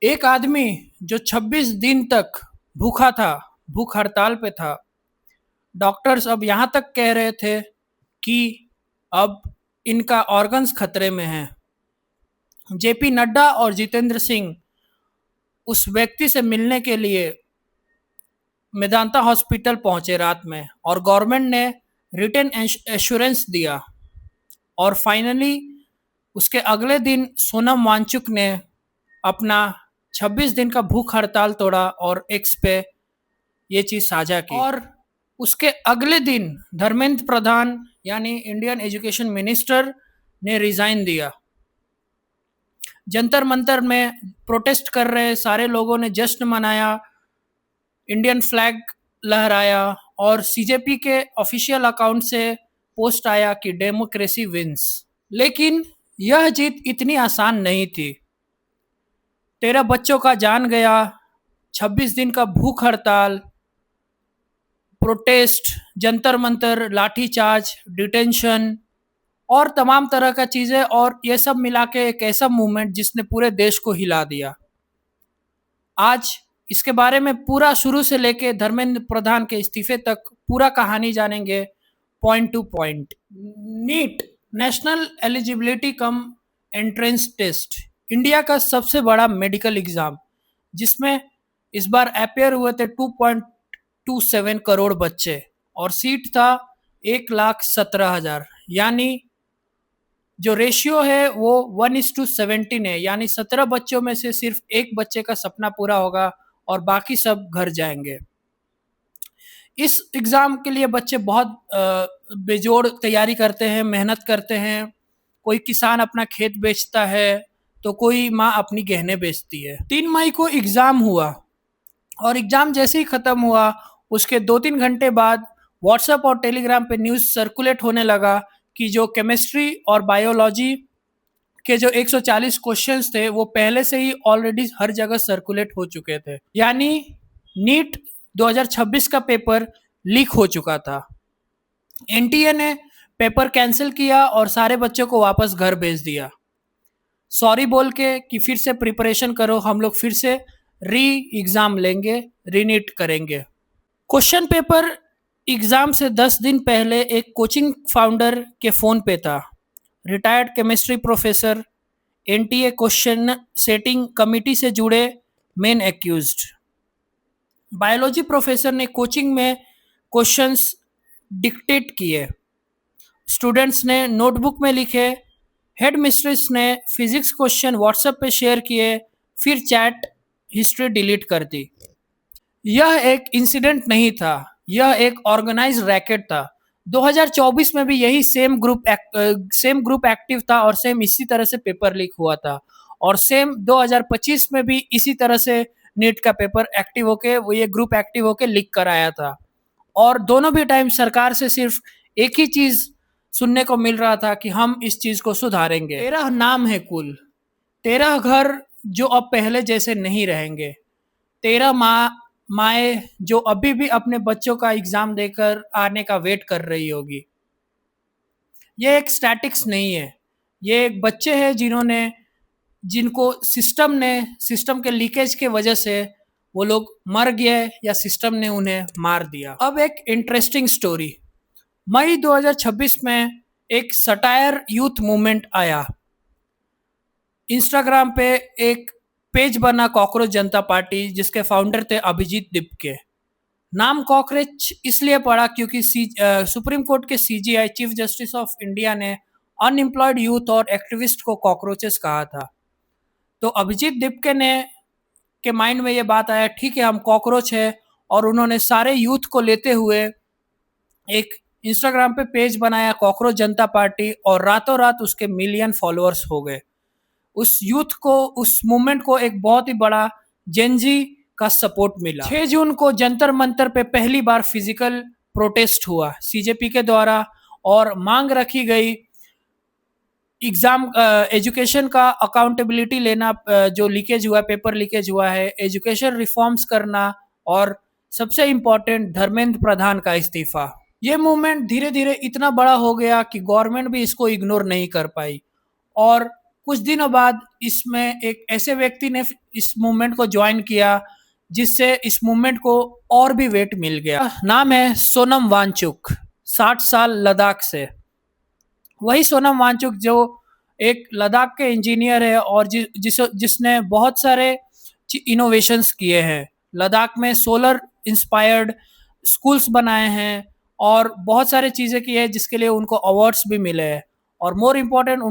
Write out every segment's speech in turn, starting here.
एक आदमी जो 26 दिन तक भूखा था, भूख हड़ताल पे था, डॉक्टर्स अब यहाँ तक कह रहे थे कि अब इनका ऑर्गन्स खतरे में हैं। जेपी नड्डा और जितेंद्र सिंह उस व्यक्ति से मिलने के लिए मेदांता हॉस्पिटल पहुंचे रात में और गवर्नमेंट ने रिटन एश्योरेंस दिया और फाइनली उसके अगले दिन सोनम वांगचुक ने अपना 26 दिन का भूख हड़ताल तोड़ा और एक्स पे ये चीज़ साझा की। और उसके अगले दिन धर्मेंद्र प्रधान यानी इंडियन एजुकेशन मिनिस्टर ने रिज़ाइन दिया। जंतर मंतर में प्रोटेस्ट कर रहे सारे लोगों ने जश्न मनाया, इंडियन फ्लैग लहराया और सीजेपी के ऑफिशियल अकाउंट से पोस्ट आया कि डेमोक्रेसी विंस। लेकिन यह जीत इतनी आसान नहीं थी। 13 बच्चों का जान गया, 26 दिन का भूख हड़ताल, प्रोटेस्ट, जंतर मंतर, लाठीचार्ज, डिटेंशन और तमाम तरह का चीज़ें, और ये सब मिला के एक ऐसा मूवमेंट जिसने पूरे देश को हिला दिया। आज इसके बारे में पूरा शुरू से लेके धर्मेंद्र प्रधान के इस्तीफे तक पूरा कहानी जानेंगे point to point. NEET, National Eligibility cum Entrance Test, India का सबसे बड़ा मेडिकल एग्ज़ाम, जिसमें इस बार अपेयर हुए थे 2.27 करोड़ बच्चे और सीट था 1,17,000, यानी जो रेशियो है वो 1:17 है, यानी 17 बच्चों में से सिर्फ एक बच्चे का सपना पूरा होगा और बाकी सब घर जाएंगे। इस एग्ज़ाम के लिए बच्चे बहुत बेजोड़ तैयारी करते हैं, मेहनत करते हैं। कोई किसान अपना खेत बेचता है तो कोई माँ अपनी गहने बेचती है। 3 मई को एग्ज़ाम हुआ और एग्ज़ाम जैसे ही ख़त्म हुआ उसके 2-3 घंटे बाद व्हाट्सएप और टेलीग्राम पे न्यूज़ सर्कुलेट होने लगा कि जो केमिस्ट्री और बायोलॉजी के जो 140 क्वेश्चंस थे वो पहले से ही ऑलरेडी हर जगह सर्कुलेट हो चुके थे, यानी नीट 2026 का पेपर लीक हो चुका था। एनटीए ने पेपर कैंसिल किया और सारे बच्चों को वापस घर भेज दिया, सॉरी बोल के कि फिर से प्रिपरेशन करो, हम लोग फिर से री एग्ज़ाम लेंगे, रीनीट करेंगे। क्वेश्चन पेपर एग्ज़ाम से 10 दिन पहले एक कोचिंग फाउंडर के फ़ोन पे था, retired chemistry professor, NTA question setting committee से जुड़े मेन एक्यूज्ड। बायोलॉजी प्रोफेसर ने कोचिंग में क्वेश्चंस डिक्टेट किए, स्टूडेंट्स ने नोटबुक में लिखे, हेड मिस्ट्रेस ने फिजिक्स क्वेश्चन व्हाट्सएप पे शेयर किए, फिर चैट हिस्ट्री डिलीट कर दी। यह एक इंसिडेंट नहीं था, यह एक ऑर्गेनाइज्ड रैकेट था। 2024 में भी यही सेम ग्रुप एक्टिव था और सेम इसी तरह से पेपर लीक हुआ था और सेम 2025 में भी इसी तरह से नीट का पेपर एक्टिव होके वो ये ग्रुप एक्टिव होके लीक कराया था। और दोनों भी टाइम सरकार से सिर्फ एक ही चीज़ सुनने को मिल रहा था कि हम इस चीज़ को सुधारेंगे। 13 नाम है कुल, 13 घर जो अब पहले जैसे नहीं रहेंगे, 13 माएँ जो अभी भी अपने बच्चों का एग्ज़ाम देकर आने का वेट कर रही होगी। ये एक स्टैटिक्स नहीं है, ये एक बच्चे हैं जिनको सिस्टम के लीकेज के वजह से वो लोग मर गए या सिस्टम ने उन्हें मार दिया। अब एक इंटरेस्टिंग स्टोरी, मई 2026 में एक सटायर यूथ मूवमेंट आया। इंस्टाग्राम पे एक पेज बना कॉकरोच जनता पार्टी, जिसके फाउंडर थे अभिजीत दिपके। नाम कॉकरोच इसलिए पड़ा क्योंकि सुप्रीम कोर्ट के CGI chief justice of India ने अनएम्प्लॉयड यूथ और एक्टिविस्ट को कॉकरोचेस कहा था। तो अभिजीत दिपके के माइंड में ये बात आया, ठीक है हम कॉकरोच है, और उन्होंने सारे यूथ को लेते हुए एक इंस्टाग्राम पे पेज बनाया कॉकरोच जनता पार्टी और रातों रात उसके मिलियन फॉलोअर्स हो गए। उस यूथ को, उस मूवमेंट को एक बहुत ही बड़ा जेनजी का सपोर्ट मिला। 6 जून को जंतर मंतर पे पहली बार फिजिकल प्रोटेस्ट हुआ सीजेपी के द्वारा और मांग रखी गई एग्ज़ाम एजुकेशन का अकाउंटेबिलिटी लेना, जो लीकेज हुआ, पेपर लीकेज हुआ है, एजुकेशन रिफॉर्म्स करना और सबसे इम्पोर्टेंट धर्मेंद्र प्रधान का इस्तीफा। ये मूवमेंट धीरे धीरे इतना बड़ा हो गया कि गवर्नमेंट भी इसको इग्नोर नहीं कर पाई और कुछ दिनों बाद इसमें एक ऐसे व्यक्ति ने इस मूवमेंट को ज्वाइन किया जिससे इस मूवमेंट को और भी वेट मिल गया। नाम है सोनम वांगचुक, 60 साल लद्दाख से। वही सोनम वांगचुक जो एक लद्दाख के इंजीनियर है और जिसने बहुत सारे इनोवेशंस किए हैं। लद्दाख में सोलर इंस्पायर्ड स्कूल्स बनाए हैं और बहुत सारे चीज़ें की है जिसके लिए उनको अवार्ड्स भी मिले हैं। और मोर इम्पोर्टेंट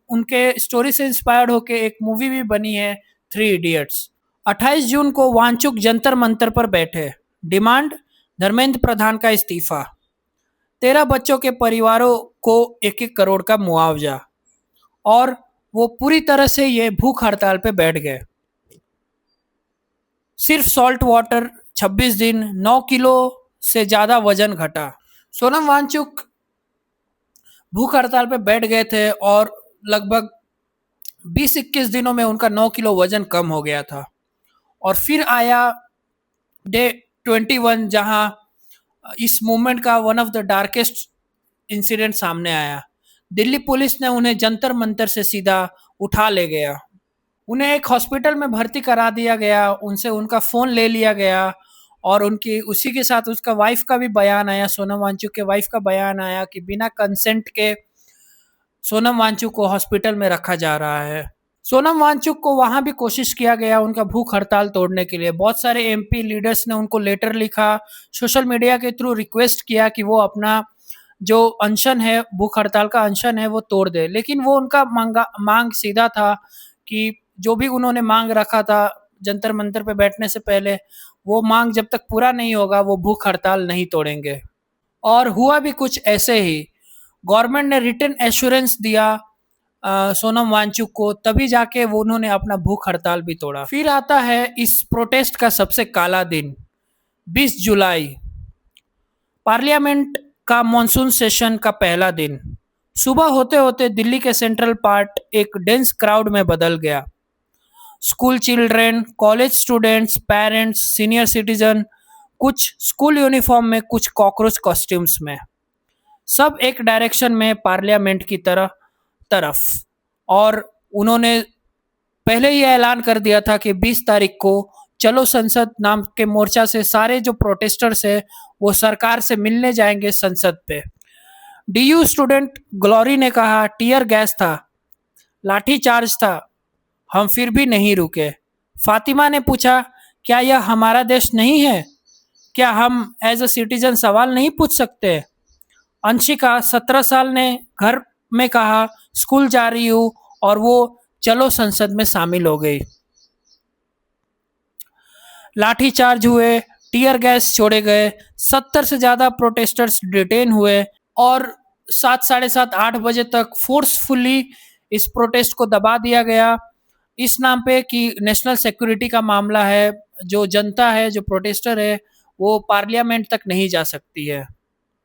उनके स्टोरी से इंस्पायर्ड होके एक मूवी भी बनी है, 3 इडियट्स। 28 जून को वांगचुक जंतर मंतर पर बैठे, डिमांड धर्मेंद्र प्रधान का इस्तीफा, 13 बच्चों के परिवारों को 1-1 करोड़ का मुआवजा, और वो पूरी तरह से ये भूख हड़ताल पे बैठ गए। सिर्फ सॉल्ट वाटर 26 दिन 9 किलो से ज़्यादा वजन घटा। सोनम वांगचुक भूख हड़ताल पे बैठ गए थे और लगभग 20-21 दिनों में उनका 9 किलो वजन कम हो गया था। और फिर आया डे 21 जहां इस मूवमेंट का one of the darkest incident सामने आया। दिल्ली पुलिस ने उन्हें जंतर मंतर से सीधा उठा ले गया। उन्हें एक हॉस्पिटल में भर्ती करा दिया गया, उनसे उनका फ़ोन ले लिया गया और उनकी उसी के साथ उसका वाइफ का भी बयान आया, सोनम वांगचुक के वाइफ का बयान आया कि बिना कंसेंट के सोनम वांगचुक को हॉस्पिटल में रखा जा रहा है। सोनम वांगचुक को वहाँ भी कोशिश किया गया उनका भूख हड़ताल तोड़ने के लिए। बहुत सारे एमपी लीडर्स ने उनको लेटर लिखा, सोशल मीडिया के थ्रू रिक्वेस्ट किया कि वो अपना जो अनशन है, भूख हड़ताल का अनशन है, वो तोड़ दे। लेकिन वो उनका मांग सीधा था कि जो भी उन्होंने मांग रखा था जंतर मंतर पे बैठने से पहले, वो मांग जब तक पूरा नहीं होगा वो भूख हड़ताल नहीं तोड़ेंगे। और हुआ भी कुछ ऐसे ही। गवर्नमेंट ने रिटन एश्योरेंस दिया सोनम वांगचुक को, तभी जाके वो उन्होंने अपना भूख हड़ताल भी तोड़ा। फिर आता है इस प्रोटेस्ट का सबसे काला दिन, 20 जुलाई, पार्लियामेंट का मॉनसून सेशन का पहला दिन। सुबह होते होते दिल्ली के सेंट्रल पार्ट एक डेंस क्राउड में बदल गया। School children, college students, parents, senior citizen, कुछ स्कूल यूनिफॉर्म में, कुछ कॉकरोच कॉस्ट्यूम्स में, सब एक डायरेक्शन में पार्लियामेंट की तरफ। और उन्होंने पहले ही ऐलान कर दिया था कि 20 तारीख को चलो संसद नाम के मोर्चा से सारे जो प्रोटेस्टर्स है वो सरकार से मिलने जाएंगे संसद पे। डीयू स्टूडेंट ग्लोरी ने कहा टीयर गैस था, लाठी चार्ज था, हम फिर भी नहीं रुके। फातिमा ने पूछा क्या यह हमारा देश नहीं है, क्या हम एज अ सिटीजन सवाल नहीं पूछ सकते। अंशिका 17 साल ने घर में कहा स्कूल जा रही हूँ, और वो चलो संसद में शामिल हो गई। लाठी चार्ज हुए, टीयर गैस छोड़े गए, 70 से ज़्यादा प्रोटेस्टर्स डिटेन हुए और 7, साढ़े 7, 8 बजे तक फोर्सफुली इस प्रोटेस्ट को दबा दिया गया, इस नाम पे कि नेशनल सिक्योरिटी का मामला है, जो जनता है, जो प्रोटेस्टर है, वो पार्लियामेंट तक नहीं जा सकती है।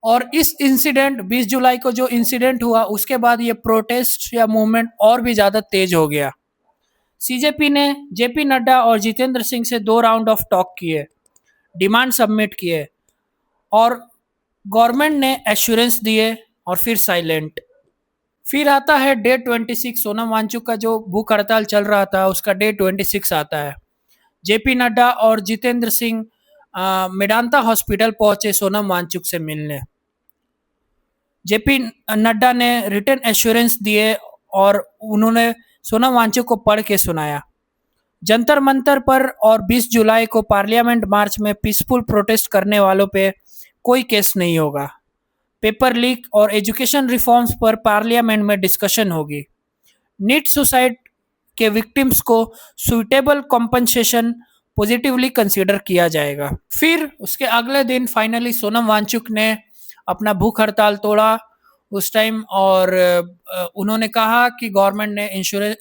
और इस इंसिडेंट 20 जुलाई को जो इंसिडेंट हुआ उसके बाद ये प्रोटेस्ट या मूवमेंट और भी ज़्यादा तेज हो गया। सीजेपी ने जेपी नड्डा और जितेंद्र सिंह से 2 राउंड ऑफ टॉक किए, डिमांड सबमिट किए, और गवर्नमेंट ने एश्योरेंस दिए और फिर साइलेंट। फिर आता है डे 26, सोनम वांगचुक का जो भूख हड़ताल चल रहा था उसका डे 26 आता है। जेपी नड्डा और जितेंद्र सिंह मेदांता हॉस्पिटल पहुंचे सोनम वांगचुक से मिलने। जेपी नड्डा ने रिटन एश्योरेंस दिए और उन्होंने सोनम वांगचुक को पढ़ के सुनाया। जंतर मंतर पर और 20 जुलाई को पार्लियामेंट मार्च में पीसफुल प्रोटेस्ट करने वालों पे कोई केस नहीं होगा। पेपर लीक और एजुकेशन रिफॉर्म्स पर पार्लियामेंट में डिस्कशन होगी। नीट सुसाइड के विक्टिम्स को सुइटेबल कॉम्पनसेशन पॉजिटिवली कंसीडर किया जाएगा। फिर उसके अगले दिन फाइनली सोनम वांगचुक ने अपना भूख हड़ताल तोड़ा उस टाइम, और उन्होंने कहा कि गवर्नमेंट ने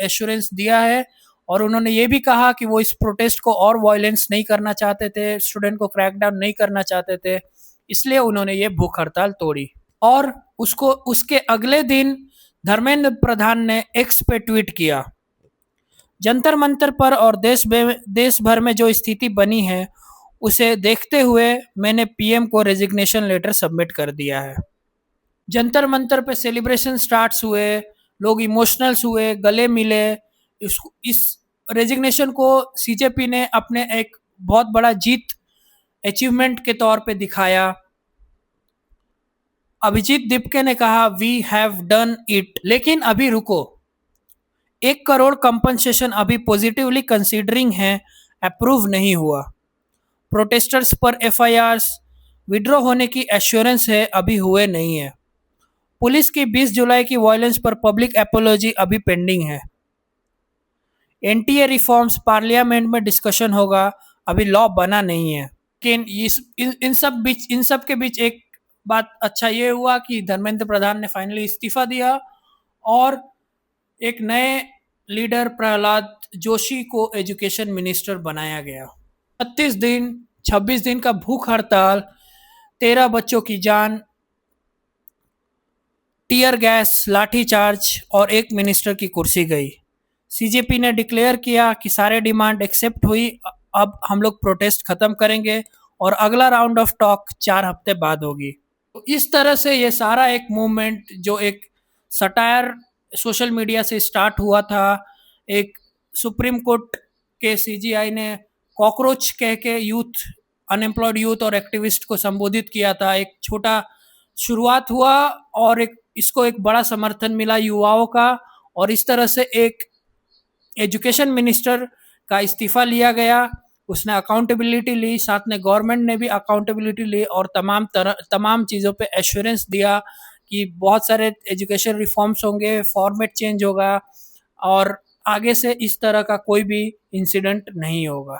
एश्योरेंस दिया है, और उन्होंने ये भी कहा कि वो इस प्रोटेस्ट को और वायलेंस नहीं करना चाहते थे, स्टूडेंट को क्रैकडाउन नहीं करना चाहते थे, इसलिए उन्होंने ये भूख हड़ताल तोड़ी। और उसके अगले दिन धर्मेंद्र प्रधान ने एक्स पे ट्वीट किया, जंतर मंतर पर और देश भर में जो स्थिति बनी है उसे देखते हुए मैंने पीएम को रेजिग्नेशन लेटर सबमिट कर दिया है। जंतर मंतर पे सेलिब्रेशन स्टार्ट्स हुए, लोग इमोशनल्स हुए, गले मिले। इस रेजिग्नेशन को सीजेपी ने अपने एक बहुत बड़ा जीत, अचीवमेंट के तौर पे दिखाया। अभिजीत दिपके ने कहा वी हैव डन इट, लेकिन अभी रुको, 1 करोड़ कंपनसेशन अभी पॉजिटिवली कंसीडरिंग है, अप्रूव नहीं हुआ। प्रोटेस्टर्स पर एफआईआर्स विड्रॉ होने की एश्योरेंस है, अभी हुए नहीं है। पुलिस की 20 जुलाई की वायलेंस पर पब्लिक एपोलॉजी अभी पेंडिंग है। एनटीए रिफॉर्म्स पार्लियामेंट में डिस्कशन होगा, अभी लॉ बना नहीं है। लेकिन इन सब के बीच एक बात अच्छा ये हुआ कि धर्मेंद्र प्रधान ने फाइनली इस्तीफा दिया और एक नए लीडर प्रहलाद जोशी को एजुकेशन मिनिस्टर बनाया गया। 26 दिन का भूख हड़ताल, 13 बच्चों की जान, टीयर गैस, लाठीचार्ज और एक मिनिस्टर की कुर्सी गई। सीजेपी ने डिक्लेयर किया कि सारे डिमांड एक्सेप्ट हुई, अब हम लोग प्रोटेस्ट खत्म करेंगे और अगला राउंड ऑफ टॉक 4 हफ्ते बाद होगी। तो इस तरह से ये सारा एक मूवमेंट जो एक सटायर सोशल मीडिया से स्टार्ट हुआ था, एक सुप्रीम कोर्ट के सीजीआई ने कॉकरोच कह के यूथ, अनएम्प्लॉयड यूथ और एक्टिविस्ट को संबोधित किया था। एक छोटा शुरुआत हुआ और इसको एक बड़ा समर्थन मिला युवाओं का, और इस तरह से एक एजुकेशन मिनिस्टर का इस्तीफा लिया गया, उसने अकाउंटेबिलिटी ली, साथ में गवर्नमेंट ने भी अकाउंटेबिलिटी ली और तमाम चीज़ों पे एश्योरेंस दिया कि बहुत सारे एजुकेशन रिफॉर्म्स होंगे, फॉर्मेट चेंज होगा और आगे से इस तरह का कोई भी इंसिडेंट नहीं होगा।